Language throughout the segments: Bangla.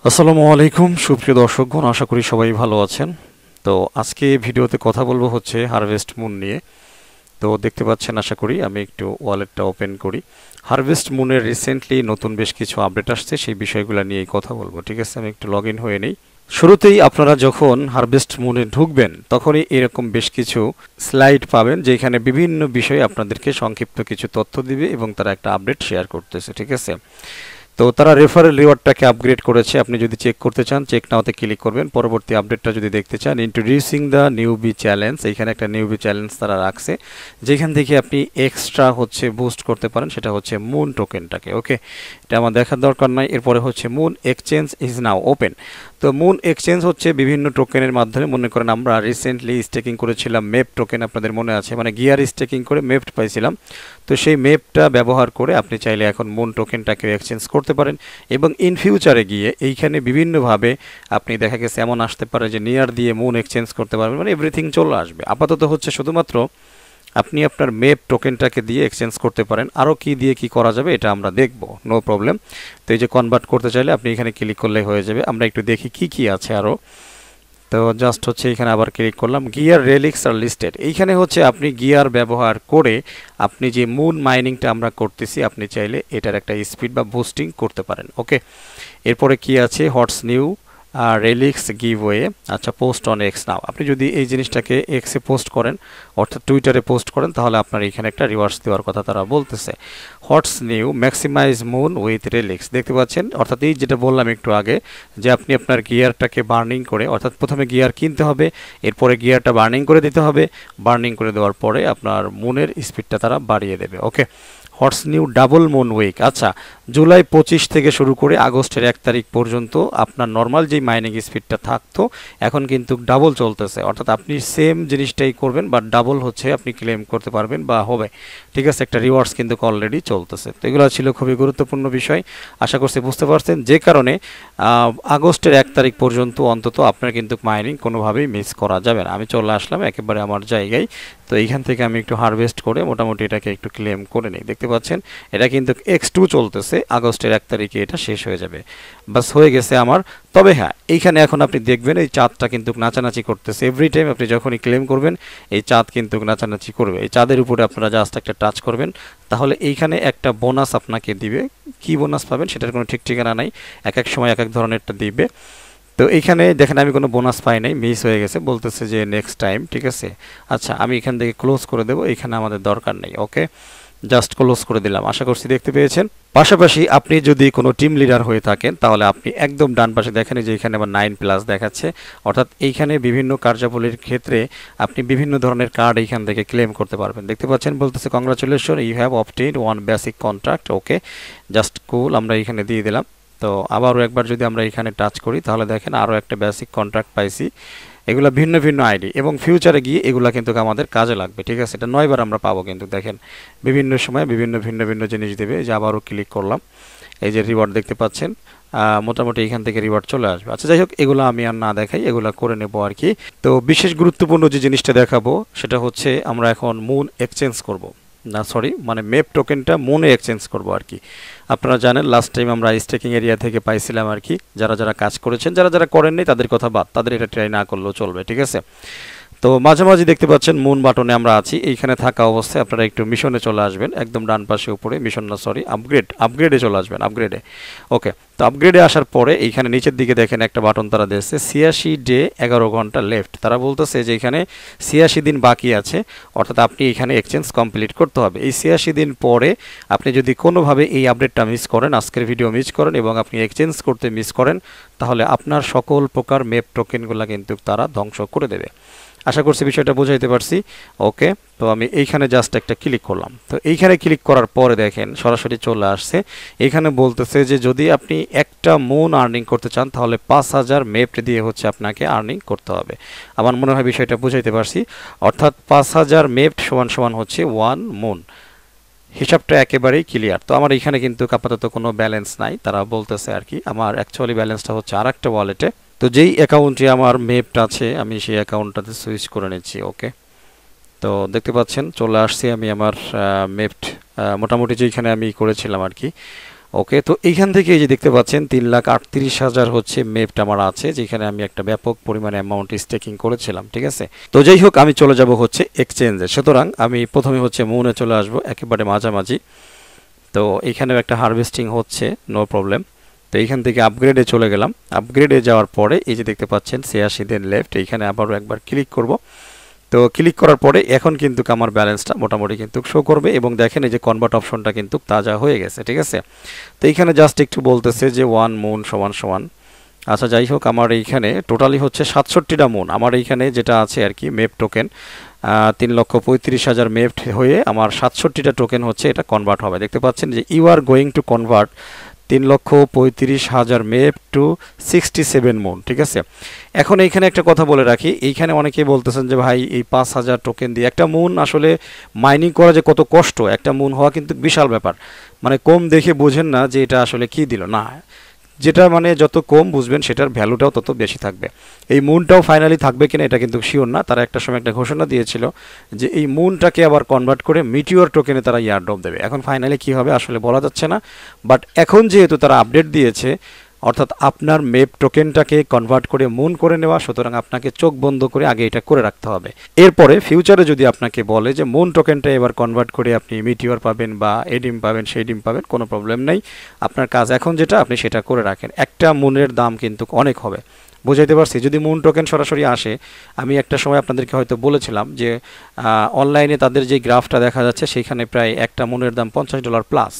আসসালামু আলাইকুম সুপ্রিয় দর্শকগণ, আশা করি সবাই ভালো আছেন। তো আজকে ভিডিওতে কথা বলবো হচ্ছে হারভেস্ট মুন নিয়ে। তো দেখতে পাচ্ছেন, আশা করি আমি একটু ওয়ালেটটা ওপেন করি। হারভেস্ট মুনের রিসেন্টলি নতুন বেশ কিছু আপডেট আসছে, সেই বিষয়গুলো নিয়েই কথা বলবো। ঠিক আছে, আমি একটু লগ ইন হয়ে নেই। শুরুতেই আপনারা যখন হারভেস্ট মুনে ঢুকবেন তখনই এরকম বেশ কিছু স্লাইড পাবেন, যেখানে বিভিন্ন বিষয়ে আপনাদেরকে সংক্ষিপ্ত কিছু তথ্য দিবে এবং তারা একটা আপডেট শেয়ার করতেছে। ঠিক আছে, তো তারা রেফারেল রিওয়ার্ডটাকে আপগ্রেড করেছে। আপনি যদি চেক করতে চান, চেক নাওতে ক্লিক করবেন। পরবর্তী আপডেটটা যদি দেখতে চান, ইন্ট্রোডিউসিং দ্য নিউবি চ্যালেঞ্জ, এইখানে একটা নিউবি চ্যালেঞ্জ তারা রাখছে, যেখান থেকে আপনি এক্সট্রা হচ্ছে বুস্ট করতে পারেন। সেটা হচ্ছে মুন টোকেনটাকে। ওকে, এটা আমার দেখার দরকার নাই। এরপরে হচ্ছে moon exchange is now open. তো মুন এক্সচেঞ্জ হচ্ছে বিভিন্ন টোকেনের মাধ্যমে, মনে করেন আমরা রিসেন্টলি স্টেকিং করেছিলাম মেপ টোকেন, আপনাদের মনে আছে, মানে গিয়ার স্টেকিং করে মেপট পাইছিলাম। তো সেই মেপটা ব্যবহার করে আপনি চাইলে এখন মুন টোকেনটাকে এক্সচেঞ্জ করতে পারেন এবং ইন ফিউচারে গিয়ে এইখানে বিভিন্নভাবে আপনি দেখা গেছে এমন আসতে পারে যে নিয়ার দিয়ে মুন এক্সচেঞ্জ করতে পারবেন, মানে এভরিথিং চলে আসবে। আপাতত হচ্ছে শুধুমাত্র আপনি আপনার মেপ টোকেনটাকে দিয়ে এক্সচেঞ্জ করতে পারেন। আরও কি দিয়ে কি করা যাবে এটা আমরা দেখব, নো প্রবলেম। তো এই যে কনভার্ট করতে চাইলে আপনি এখানে ক্লিক করলে হয়ে যাবে। আমরা একটু দেখি কি কি আছে আরও। তো জাস্ট হচ্ছে এখানে আবার ক্লিক করলাম, গিয়ার রেলিক্স আর লিস্টেড। এইখানে হচ্ছে আপনি গিয়ার ব্যবহার করে আপনি যে মুন মাইনিংটা আমরা করতেছি, আপনি চাইলে এটার একটা স্পিড বা বুস্টিং করতে পারেন। ওকে, এরপরে কি আছে, হটস নিউ রেলিক্স গিভওয়ে। আচ্ছা, পোস্ট অন এক্স নাও। আপনি যদি এই জিনিসটাকে এক্সে পোস্ট করেন, অর্থাৎ টুইটারে পোস্ট করেন, তাহলে আপনার এখানে একটা রিওয়ার্ডস দেওয়ার কথা তারা বলতেছে। হটস নিউ ম্যাক্সিমাইজ মুন উইথ রেলিক্স, দেখতে পাচ্ছেন। অর্থাৎ এই যেটা বললাম একটু আগে, যে আপনি আপনার গিয়ারটাকে বার্নিং করে, অর্থাৎ প্রথমে গিয়ার কিনতে হবে, এরপরে গিয়ারটা বার্নিং করে দিতে হবে। বার্নিং করে দেওয়ার পরে আপনার মুনের স্পিডটা তারা বাড়িয়ে দেবে। ওকে, হটস নিউ ডাবল মুন উইক। আচ্ছা, জুলাই 25 থেকে শুরু করে আগস্টের 1 তারিখ পর্যন্ত আপনার নর্মাল যেই মাইনিং স্পিডটা থাকতো, এখন কিন্তু ডাবল চলতেছে। অর্থাৎ আপনি সেম জিনিসটাই করবেন, বাট ডাবল হচ্ছে আপনি ক্লেম করতে পারবেন বা হবে। ঠিক আছে, একটা রিওয়ার্ডস কিন্তু অলরেডি চলতেছে। তো এগুলো ছিল খুবই গুরুত্বপূর্ণ বিষয়, আশা করছি বুঝতে পারছেন। যে কারণে আগস্টের 1 তারিখ পর্যন্ত অন্তত আপনার কিন্তু মাইনিং কোনোভাবেই মিস করা যাবে না। আমি চলে আসলাম একেবারে আমার জায়গায়। তো এইখান থেকে আমি একটু হারভেস্ট করে মোটামুটি এটাকে একটু ক্লেম করে নিই। দেখতে পাচ্ছেন, এটা কিন্তু X2 চলতেছে, আগস্টের 1 তারিখে এটা শেষ হয়ে যাবে। বাস হয়ে গেছে আমার। তবে হ্যাঁ, এইখানে এখন আপনি দেখবেন এই চাঁদটা কিন্তু নাচানাচি করতেছে। এভরি টাইম আপনি যখনই ক্লেম করবেন, এই চাঁদ কিন্তু নাচানাচি করবে। এই চাঁদের উপরে আপনারা জাস্ট একটা টাচ করবেন, তাহলে এইখানে একটা বোনাস আপনাকে দিবে। কি বোনাস পাবেন সেটার কোনো ঠিক ঠিকানা নাই, এক এক সময় এক এক ধরনেরটা দিবে। তো এইখানে দেখেন আমি কোনো বোনাস পাই নাই, মিস হয়ে গেছে, বলতেছে যে নেক্সট টাইম। ঠিক আছে, আচ্ছা আমি এখান থেকে ক্লোজ করে দেবো, এখানে আমাদের দরকার নেই। ওকে, জাস্ট ক্লোজ করে দিলাম। আশা করছি দেখতে পেয়েছেন। পাশাপাশি আপনি যদি কোনো টিম লিডার হয়ে থাকেন, তাহলে আপনি একদম ডান পাশে দেখেন যে এখানে আবার 9+ দেখাচ্ছে। অর্থাৎ এইখানে বিভিন্ন কার্যাবলীর ক্ষেত্রে আপনি বিভিন্ন ধরনের কার্ড এইখান থেকে ক্লেম করতে পারবেন। দেখতে পাচ্ছেন, বলতেছে congratulation, you have obtained 1 basic contract. Okay, just cool, আমরা এখানে দিয়ে দিলাম। তো আবারও একবার যদি আমরা এখানে টাচ করি, তাহলে দেখেন আরও একটা বেসিক কন্ট্রাক্ট পাইছি। এগুলা ভিন্ন ভিন্ন আইডি এবং ফিউচারে গিয়ে এগুলা কিন্তু আমাদের কাজে লাগবে। ঠিক আছে, এটা 9বার আমরা পাবো, কিন্তু দেখেন বিভিন্ন সময় বিভিন্ন ভিন্ন ভিন্ন জিনিস দেবে। যে আবারও ক্লিক করলাম, এই যে রিওয়ার্ড দেখতে পাচ্ছেন, মোটামুটি এখান থেকে রিওয়ার্ড চলে আসবে। আচ্ছা যাই হোক, এগুলো আমি আর না দেখাই, এগুলো করে নেব আর কি। তো বিশেষ গুরুত্বপূর্ণ যে জিনিসটা দেখাবো সেটা হচ্ছে আমরা এখন মুন এক্সচেঞ্জ করব, না সরি, মানে মেপ টোকেনটা মুনে এক্সচেঞ্জ করব আর কি। আপনারা জানেন লাস্ট টাইম আমরা স্টেকিং এরিয়া থেকে পাইছিলাম আর কি। যারা যারা কাজ করেছেন, যারা যারা করেননি তাদের কথা বাদ, তাদের এটা ট্রাই না করলেও চলবে। ঠিক আছে, তো মাঝামাঝি দেখতে পাচ্ছেন মুন বাটনে আমরা আছি। এইখানে থাকা অবস্থায় আপনারা একটু মিশনে চলে আসবেন, একদম ডান পাশে উপরে, মিশন না সরি, আপগ্রেডে চলে আসবেন, আপগ্রেডে। ওকে, তো আপগ্রেডে আসার পরে এইখানে নিচের দিকে দেখেন একটা বাটন তারা দিয়েছে, 86 ডে 11 ঘন্টা লেফট। তারা বলতেছে যে এখানে 86 দিন বাকি আছে, অর্থাৎ আপনি এখানে এক্সচেঞ্জ কমপ্লিট করতে হবে। এই 86 দিন পরে আপনি যদি কোনোভাবে এই আপডেটটা মিস করেন, আজকের ভিডিও মিস করেন এবং আপনি এক্সচেঞ্জ করতে মিস করেন, তাহলে আপনার সকল প্রকার মেপ টোকেনগুলো কিন্তু তারা ধ্বংস করে দেবে। আশা করছি বিষয়টা বোঝাইতে পারছি। ওকে, তো আমি এইখানে জাস্ট একটা ক্লিক করলাম। তো এইখানে ক্লিক করার পরে দেখেন সরাসরি চলে আসছে। এখানে বলতেছে যে যদি আপনি একটা মুন আর্নিং করতে চান, তাহলে 5000 মেপ দিয়ে হচ্ছে আপনাকে আর্নিং করতে হবে। আমার মনে হয় বিষয়টা বুঝাইতে পারছি। অর্থাৎ 5000 মেপ সমান সমান হচ্ছে 1 মুন। হিসাবটা একেবারেই ক্লিয়ার। তো আমার এখানে কিন্তু আপাতত কোনো ব্যালেন্স নাই, তারা বলতেছে আর কি। আমার অ্যাকচুয়ালি ব্যালেন্সটা হচ্ছে আরেকটা ওয়ালেটে। তো যেই অ্যাকাউন্টে আমার মেপটা আছে, আমি সেই অ্যাকাউন্টটাতে সুইচ করে নিচ্ছি। ওকে, তো দেখতে পাচ্ছেন চলে আসছি আমি আমার মেপট, মোটামুটি যেখানে আমি করেছিলাম আর কি। ওকে, তো এইখান থেকে এই যে দেখতে পাচ্ছেন 3,38,000 হচ্ছে মেপট আমার আছে, যেখানে আমি একটা ব্যাপক পরিমাণে অ্যামাউন্ট স্টেকিং করেছিলাম। ঠিক আছে, তো যাই হোক আমি চলে যাব হচ্ছে এক্সচেঞ্জে। সুতরাং আমি প্রথমে হচ্ছে মুনে চলে আসব একেবারে মাঝামাঝি। তো এইখানেও একটা হারভেস্টিং হচ্ছে, নো প্রবলেম। তো এইখান থেকে আপগ্রেডে চলে গেলাম। আপগ্রেডে যাওয়ার পরে এই যে দেখতে পাচ্ছেন 86 দেন লেফট, এইখানে আবারও একবার ক্লিক করব। তো ক্লিক করার পরে এখন কিন্তু আমার ব্যালেন্সটা মোটামুটি কিন্তু শো করবে, এবং দেখেন এই যে কনভার্ট অপশনটা কিন্তু তাজা হয়ে গেছে। ঠিক আছে, তো এইখানে জাস্ট একটু বলতেছে যে 1 মুন সমান সমান, আচ্ছা যাই হোক আমার এইখানে টোটালি হচ্ছে 67টা মুন আমার এইখানে যেটা আছে আর কি মেপ টোকেন, 3,35,000 মেপড হয়ে আমার 67টা টোকেন হচ্ছে এটা কনভার্ট হবে। দেখতে পাচ্ছেন যে you are going to convert 3,35,000 map to 67 moon. ঠিক আছে, এখন এইখানে একটা কথা বলে রাখি, এইখানে অনেকেই বলতেছেন যে ভাই এই 5,000 টোকেন দিয়ে একটা মুন আসলে মাইনিং করা যে কত কষ্ট, একটা মুন হওয়া কিন্তু বিশাল ব্যাপার। মানে কম দেখে বোঝেন না যে এটা আসলে কি দিল না, যেটা মানে যত কম বুঝবেন সেটার ভ্যালুটাও তত বেশি থাকবে। এই মুনটাও ফাইনালি থাকবে কিনা এটা কিন্তু শিওর না, তারা একটা সময় একটা ঘোষণা দিয়েছিল যে এই মুনটাকে আবার কনভার্ট করে মিটিওর টোকেনে তারা ইয়ারড্রপ দেবে। এখন ফাইনালি কি হবে আসলে বলা যাচ্ছে না, বাট এখন যেহেতু তারা আপডেট দিয়েছে, অর্থাৎ আপনার মেপ টোকেনটাকে কনভার্ট করে মুন করে নেওয়া, সুতরাং আপনাকে চোখ বন্ধ করে আগে এটা করে রাখতে হবে। এরপরে ফিউচারে যদি আপনাকে বলে যে মুন টোকেনটা এবার কনভার্ট করে আপনি মিটিওর পাবেন বা এডিম পাবেন, সেই ডিম পাবেন, কোনো প্রবলেম নেই। আপনার কাজ এখন যেটা আপনি সেটা করে রাখেন। একটা মুনের দাম কিন্তু অনেক হবে, বুঝাইতে পারছি। যদি মুন টোকেন সরাসরি আসে, আমি একটা সময় আপনাদেরকে হয়তো বলেছিলাম যে অনলাইনে তাদের যে গ্রাফটা দেখা যাচ্ছে সেখানে প্রায় একটা মুনের দাম $50 প্লাস।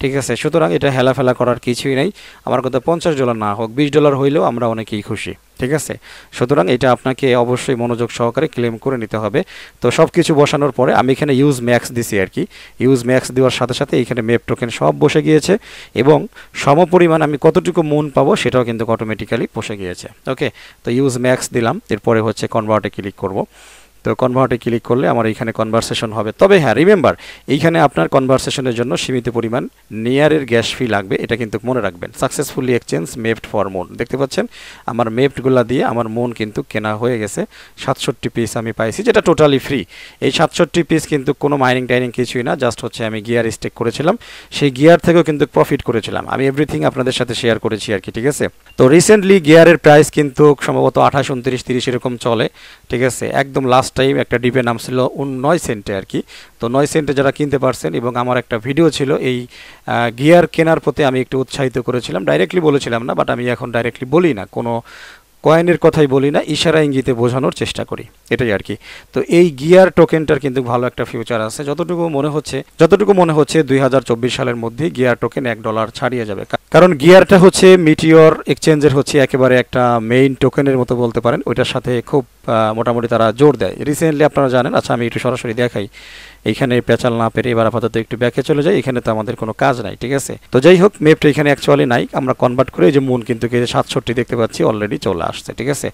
ঠিক আছে, সুতরাং এটা হেলাফেলা করার কিছুই নেই। আমার কথা $50 না হোক, $20 হইলেও আমরা অনেকেই খুশি। ঠিক আছে, সুতরাং এটা আপনাকে অবশ্যই মনোযোগ সহকারে ক্লেম করে নিতে হবে। তো সব কিছু বসানোর পরে আমি এখানে ইউজ ম্যাক্স দিছি আর কি। ইউজ ম্যাক্স দেওয়ার সাথে সাথে এইখানে মেপ টোকেন সব বসে গিয়েছে, এবং সমপরিমাণ আমি কতটুকু মুন পাবো সেটাও কিন্তু অটোমেটিক্যালি বসে গিয়েছে। ওকে, তো ইউজ ম্যাক্স দিলাম, এরপরে হচ্ছে কনভার্টে ক্লিক করব। তো কনভার্টে ক্লিক করলে আমার এইখানে কনভারসেশন হবে। তবে হ্যাঁ, রিমেম্বার এইখানে আপনার কনভারসেশনের জন্য সীমিত পরিমাণ নিয়ারের গ্যাস ফি লাগবে, এটা কিন্তু মনে রাখবেন। সাকসেসফুলি এক্সচেঞ্জ মেপড ফর মুন, দেখতে পাচ্ছেন আমার মেপডগুলা দিয়ে আমার মুন কিন্তু কেনা হয়ে গেছে। 67 পিস আমি পাইছি, যেটা টোটালি ফ্রি। এই 67 পিস কিন্তু কোনো মাইনিং টাইনিং কিছুই না, জাস্ট হচ্ছে আমি গিয়ার স্টেক করেছিলাম, সেই গিয়ার থেকেও কিন্তু প্রফিট করেছিলাম। আমি এভরিথিং আপনাদের সাথে শেয়ার করেছি আর কি। ঠিক আছে, তো রিসেন্টলি গিয়ারের প্রাইস কিন্তু সম্ভবত 28, 29, 30 এরকম চলে। ঠিক আছে, একদম লাস্ট টাইম একটা ডিপে নাম ছিল 9 সেন্টে আর কি। তো 9 সেন্টে যারা কিনতে পারছেন, এবং আমার একটা ভিডিও ছিল এই গিয়ার কেনার প্রতি আমি একটু উৎসাহিত করেছিলাম, ডাইরেক্টলি বলেছিলাম না, বাট আমি এখন ডাইরেক্টলি বলি না, কোনো কয়েনের কথাই বলি না, ইশারা ইঙ্গিতে বোঝানোর চেষ্টা করি, এটাই আর কি। তো এই গিয়ার টোকেনটার কিন্তু ভালো একটা ফিউচার আছে, যতটুকু মনে হচ্ছে 2024 সালের মধ্যে গিয়ার টোকেন $1 ছাড়িয়ে যাবে। কারণ গিয়ারটা হচ্ছে মিটিওর এক্সচেঞ্জের হচ্ছে একেবারে একটা মেইন টোকেনের মতো বলতে পারেন, ওইটার সাথে খুব মোটামুটি তারা জোর দেয়। রিসেন্টলি আপনারা জানেন, আচ্ছা আমি একটু সরাসরি দেখাই, এইখানে পেঁচাল না পেরে এবার আপাতত একটু ব্যাকে চলে যাই, এখানে তো আমাদের কোনো কাজ নাই। ঠিক আছে, তো যাই হোক মেপটা এখানে অ্যাকচুয়ালি নাই, আমরা কনভার্ট করে যে মুন কিন্তু 67 দেখতে পাচ্ছি অলরেডি চলে আসছে। ঠিক আছে,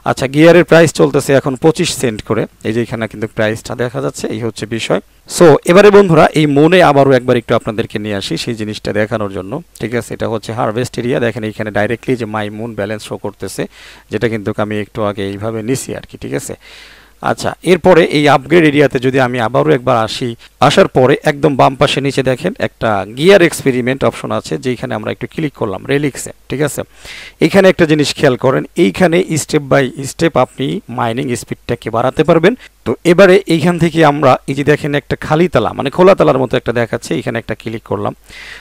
আচ্ছা গিয়ারের প্রাইস চলতেছে এখন 25 সেন্ট করে, এই যে এখানে কিন্তু প্রাইসটা দেখা যাচ্ছে, এই হচ্ছে বিষয়। সো এবারে বন্ধুরা এই মুনে আবারও একবার একটু আপনাদেরকে নিয়ে আসি সেই জিনিসটা দেখানোর জন্য। ঠিক আছে, এটা হচ্ছে হারভেস্ট এরিয়া, দেখেন এইখানে ডাইরেক্টলি যে মাই মুন ব্যালেন্স শো করতেছে, যেটা কিন্তু আমি একটু আগে এইভাবে নিছি আর কি। ঠিক আছে, আচ্ছা এরপরে এই আপগ্রেড এরিয়াতে যদি আমি আবারও একবার আসি, আসার পরে একদম বাম পাশে নিচে দেখেন একটা গিয়ার এক্সপেরিমেন্ট অপশন আছে, যেখানে আমরা একটু ক্লিক করলাম রেলিক্সে। ঠিক আছে, এইখানে একটা জিনিস খেয়াল করেন, এইখানে স্টেপ বাই স্টেপ আপনি মাইনিং স্পিডটাকে বাড়াতে পারবেন। তো এবারে এইখান থেকে আমরা এই যে দেখেন একটা খালি তালা, মানে খোলা তালার মতো একটা দেখাচ্ছে, এখানে একটা ক্লিক করলাম।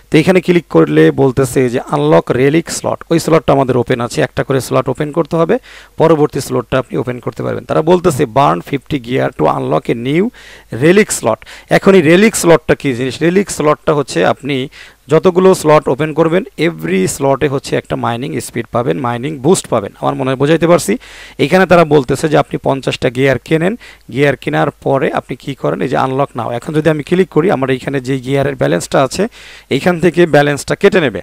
তো এখানে ক্লিক করলে বলতেছে যে আনলক রেলিক স্লট, ওই স্লটটা আমাদের ওপেন আছে, একটা করে স্লট ওপেন করতে হবে, পরবর্তী স্লটটা আপনি ওপেন করতে পারবেন। তারা বলতেছে burn 50 gear two unlock a new relic slot. এখন এই রেলিক স্লটটা কি জিনিস? রেলিক স্লটটা হচ্ছে আপনি যতগুলো স্লট ওপেন করবেন এভরি স্লটে হচ্ছে একটা মাইনিং স্পিড পাবেন, মাইনিং বুস্ট পাবেন। আমার মনে হয় বোঝাইতে পারছি। এখানে তারা বলতেছে যে আপনি 50টা গিয়ার কেনেন, গিয়ার কেনার পরে আপনি কি করেন, এই যে আনলক নাও, এখন যদি আমি ক্লিক করি আমার এইখানে যে গিয়ারের ব্যালেন্সটা আছে এইখান থেকে ব্যালেন্সটা কেটে নেবে,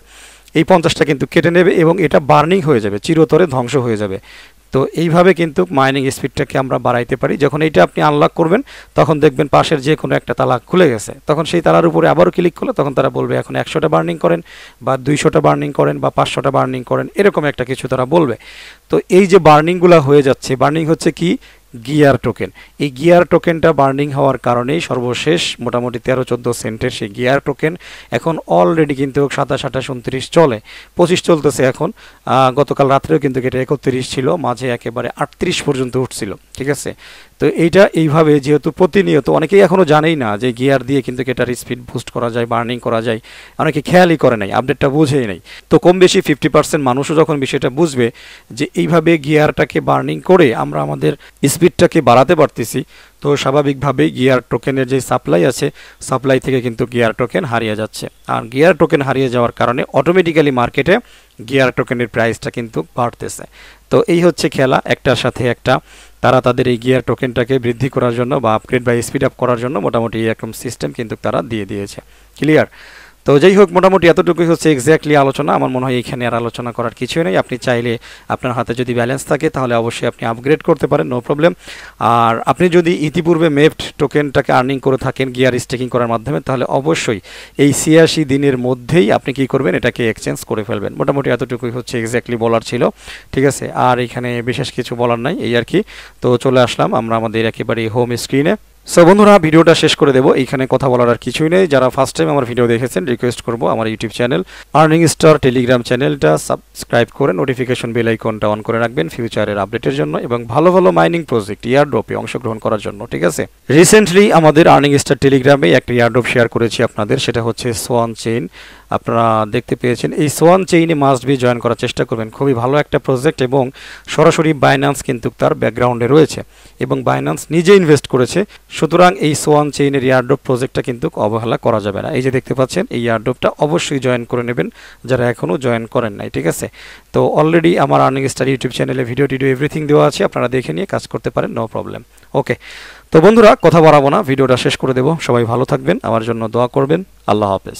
এই 50টা কিন্তু কেটে নেবে, এবং এটা বার্নিং হয়ে যাবে, চিরতরে ধ্বংস হয়ে যাবে। তো এইভাবে কিন্তু মাইনিং স্পিডটাকে আমরা বাড়াইতে পারি। যখন এইটা আপনি আনলক করবেন তখন দেখবেন পাশের যে কোনো একটা তালা খুলে গেছে, তখন সেই তালার উপরে আবারও ক্লিক করলে তখন তারা বলবে এখন 100টা বার্নিং করেন বা 200টা বার্নিং করেন বা 500টা বার্নিং করেন, এরকম একটা কিছু তারা বলবে। তো এই যে বার্নিংগুলো হয়ে যাচ্ছে, বার্নিং হচ্ছে কি, গিয়ার টোকেন। এই গিয়ার টোকেনটা বার্নিং হওয়ার কারণেই সর্বশেষ মোটামুটি 13-14 সেন্টের সেই গিয়ার টোকেন এখন অলরেডি কিন্তু 27, 28, 29 চলে, 25 চলতেছে এখন। গতকাল রাত্রেও কিন্তু এটা 31 ছিল, মাঝে একেবারে 38 পর্যন্ত উঠছিল, ঠিক আছে। তো এইটা এইভাবে যেহেতু প্রতিনিয়ত, অনেকেই এখনও জানেই না যে গিয়ার দিয়ে কিন্তু এটার স্পিড বুস্ট করা যায়, বার্নিং করা যায়, অনেকে খেয়ালই করে নাই, আপডেটটা বুঝেই নাই। তো কম বেশি 50% মানুষও যখন বিষয়টা বুঝবে যে এইভাবে গিয়ারটাকে বার্নিং করে আমরা আমাদের স্পিডটাকে বাড়াতে পারতেছি, তো স্বাভাবিকভাবেই গিয়ার টোকেনের যে সাপ্লাই আছে, সাপ্লাই থেকে কিন্তু গিয়ার টোকেন হারিয়ে যাচ্ছে। আর গিয়ার টোকেন হারিয়ে যাওয়ার কারণে অটোমেটিক্যালি মার্কেটে গিয়ার টোকেনের প্রাইসটা কিন্তু বাড়তেছে। তো এই হচ্ছে খেলা, একটার সাথে একটা। তারা তাদের এই গিয়ার টোকেনটাকে বৃদ্ধি করার জন্য বা আপগ্রেড বা স্পিড আপ করার জন্য মোটামুটি এরকম সিস্টেম কিন্তু তারা দিয়ে দিয়েছে। ক্লিয়ার? তো যাই হোক, মোটামুটি এতটুকুই হচ্ছে এক্স্যাক্টলি আলোচনা। আমার মনে হয় এখানে আর আলোচনা করার কিছুই নেই। আপনি চাইলে আপনার হাতে যদি ব্যালেন্স থাকে তাহলে অবশ্যই আপনি আপগ্রেড করতে পারেন, নো প্রবলেম। আর আপনি যদি ইতিপূর্বে মেপড টোকেনটাকে আর্নিং করে থাকেন গিয়ার স্টেকিং করার মাধ্যমে, তাহলে অবশ্যই এই 86 দিনের মধ্যেই আপনি কি করবেন, এটাকে এক্সচেঞ্জ করে ফেলবেন। মোটামুটি এতটুকুই হচ্ছে এক্স্যাক্টলি বলার ছিল, ঠিক আছে। আর এখানে বিশেষ কিছু বলার নাই, এই আর কি। তো চলে আসলাম আমরা আমাদের একেবারে হোম স্ক্রিনে। সো বন্ধুরা, ভিডিওটা শেষ করে দেবো, এইখানে কথা বলার আর কিছুই নেই। যারা ফার্স্ট টাইম আমার ভিডিও দেখেছেন, রিকোয়েস্ট করব আমার YouTube channel earning star Telegram চ্যানেলটা সাবস্ক্রাইব করে নোটিফিকেশন বেল আইকনটা অন করে রাখবেন ফিউচারের আপডেটের জন্য এবং ভালো ভালো মাইনিং প্রজেক্ট ইয়ারড্রপে অংশগ্রহণ করার জন্য, ঠিক আছে। রিসেন্টলি আমাদের আর্নিং স্টার টেলিগ্রামে একটা ইয়ারড্রপ শেয়ার করেছি আপনাদের, সেটা হচ্ছে সোয়ান চেইন। আপনারা দেখতে পেয়েছেন, এই সোয়ান চেইনে মাস্ট বি জয়েন করার চেষ্টা করবেন। খুবই ভালো একটা প্রজেক্ট এবং সরাসরি বাইন্যান্স কিন্তু তার ব্যাকগ্রাউন্ডে রয়েছে এবং বাইন্যান্স নিজে ইনভেস্ট করেছে। সুতরাং এই সোয়ান চেইনের ইয়ারড্রপ প্রজেক্টটা কিন্তু অবহেলা করা যাবে না। এই যে দেখতে পাচ্ছেন, এই ইয়ারড্রপটা অবশ্যই জয়েন করে নেবেন যারা এখনও জয়েন করেন নাই, ঠিক আছে। তো অলরেডি আমার আর্নিং স্টার ইউটিউব চ্যানেলে ভিডিও এভরিথিং দেওয়া আছে, আপনারা দেখে নিয়ে কাজ করতে পারেন, নো প্রবলেম। ওকে, তো বন্ধুরা কথা বাড়াবো না, ভিডিওটা শেষ করে দেবো। সবাই ভালো থাকবেন, আমার জন্য দোয়া করবেন। আল্লাহ হাফেজ।